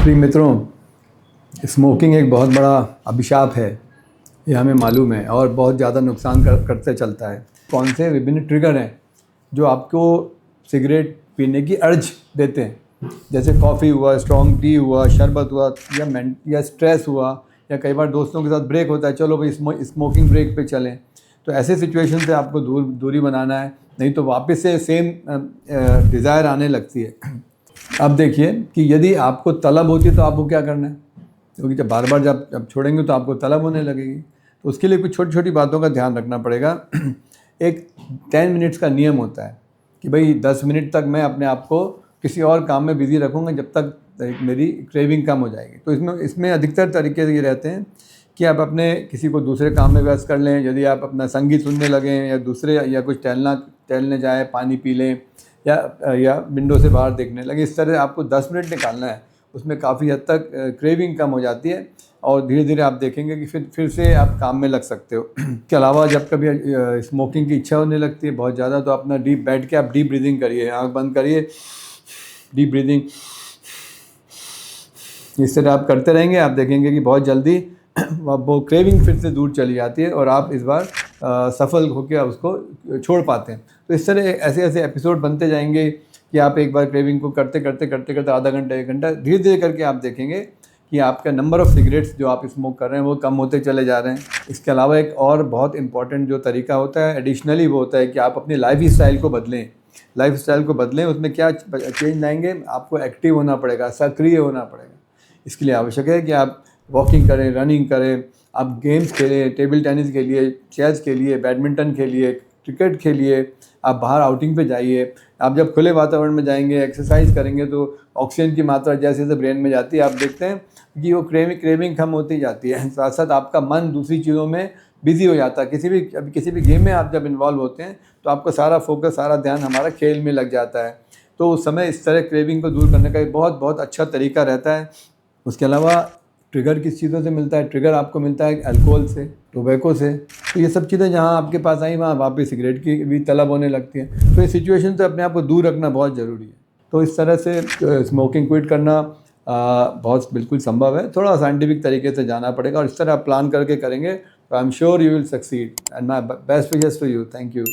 प्रिय मित्रों, स्मोकिंग एक बहुत बड़ा अभिशाप है, ये हमें मालूम है और बहुत ज़्यादा नुकसान करते चलता है। कौन से विभिन्न ट्रिगर हैं जो आपको सिगरेट पीने की अर्ज देते हैं, जैसे कॉफ़ी हुआ, स्ट्रॉन्ग टी हुआ, शरबत हुआ, या स्ट्रेस हुआ, या कई बार दोस्तों के साथ ब्रेक होता है, चलो भाई स्मोकिंग ब्रेक पे चलें। तो ऐसे सिचुएशन से आपको दूरी बनाना है, नहीं तो वापस से सेम डिज़ायर आने लगती है। अब देखिए कि यदि आपको तलब होती है तो आपको क्या करना है, क्योंकि जब बार बार जब छोड़ेंगे तो आपको तलब होने लगेगी। तो उसके लिए कुछ छोटी छोटी बातों का ध्यान रखना पड़ेगा। एक 10 मिनट्स का नियम होता है कि भाई 10 मिनट तक मैं अपने आप को किसी और काम में बिज़ी रखूँगा जब तक मेरी क्रेविंग कम हो जाएगी। तो इसमें अधिकतर तरीके ये रहते हैं कि आप अपने किसी को दूसरे काम में व्यस्त कर लें, यदि आप अपना संगीत सुनने लगें या दूसरे या कुछ टहलने जाएँ, पानी पी लें, या विंडो से बाहर देखने लगे। इस तरह आपको 10 मिनट निकालना है, उसमें काफ़ी हद तक क्रेविंग कम हो जाती है और धीरे धीरे आप देखेंगे कि फिर से आप काम में लग सकते हो। इसके अलावा जब कभी स्मोकिंग की इच्छा होने लगती है बहुत ज़्यादा, तो अपना बैठ के आप डीप ब्रीदिंग करिए, आँख बंद करिए, डीप ब्रीदिंग। इस तरह आप करते रहेंगे, आप देखेंगे कि बहुत जल्दी वो क्रेविंग फिर से दूर चली जाती है और आप इस बार सफल होकर उसको छोड़ पाते हैं। तो इस तरह ऐसे एपिसोड बनते जाएंगे कि आप एक बार क्रेविंग को करते करते आधा घंटा 1 घंटा धीरे धीरे करके आप देखेंगे कि आपका नंबर ऑफ़ सिगरेट्स जो आप स्मोक कर रहे हैं वो कम होते चले जा रहे हैं। इसके अलावा एक और बहुत इंपॉर्टेंट जो तरीका होता है एडिशनली, वो होता है कि आप अपनी लाइफ स्टाइल को बदलें। उसमें क्या चेंज लाएंगे, आपको एक्टिव होना पड़ेगा, सक्रिय होना पड़ेगा। इसके लिए आवश्यक है कि आप वॉकिंग करें, रनिंग करें, आप गेम्स खेलें, टेबल टेनिस खेलिए, चेस खेलिए, बैडमिंटन खेलिए, क्रिकेट खेलिए, आप बाहर आउटिंग पे जाइए। आप जब खुले वातावरण में जाएंगे, एक्सरसाइज करेंगे तो ऑक्सीजन की मात्रा जैसे जैसे ब्रेन में जाती है, आप देखते हैं कि वो क्रेविंग कम होती जाती है। साथ साथ आपका मन दूसरी चीज़ों में बिजी हो जाता है। किसी भी गेम में आप जब इन्वॉल्व होते हैं तो आपका सारा फोकस, सारा ध्यान हमारा खेल में लग जाता है। तो उस समय इस तरह क्रेविंग को दूर करने का एक बहुत बहुत अच्छा तरीका रहता है। उसके अलावा ट्रिगर किस चीज़ों से मिलता है? ट्रिगर आपको मिलता है अल्कोहल से, टोबैको से। तो ये सब चीज़ें जहाँ आपके पास आई वहाँ वापस सिगरेट की भी तलब होने लगती है। तो ये सिचुएशन से अपने आप को दूर रखना बहुत ज़रूरी है। तो इस तरह से स्मोकिंग क्विट करना बहुत बिल्कुल संभव है। थोड़ा साइंटिफिक तरीके से जाना पड़ेगा और इस तरह आप प्लान करके करेंगे तो I am sure you will succeed and my best wishes to you. Thank you.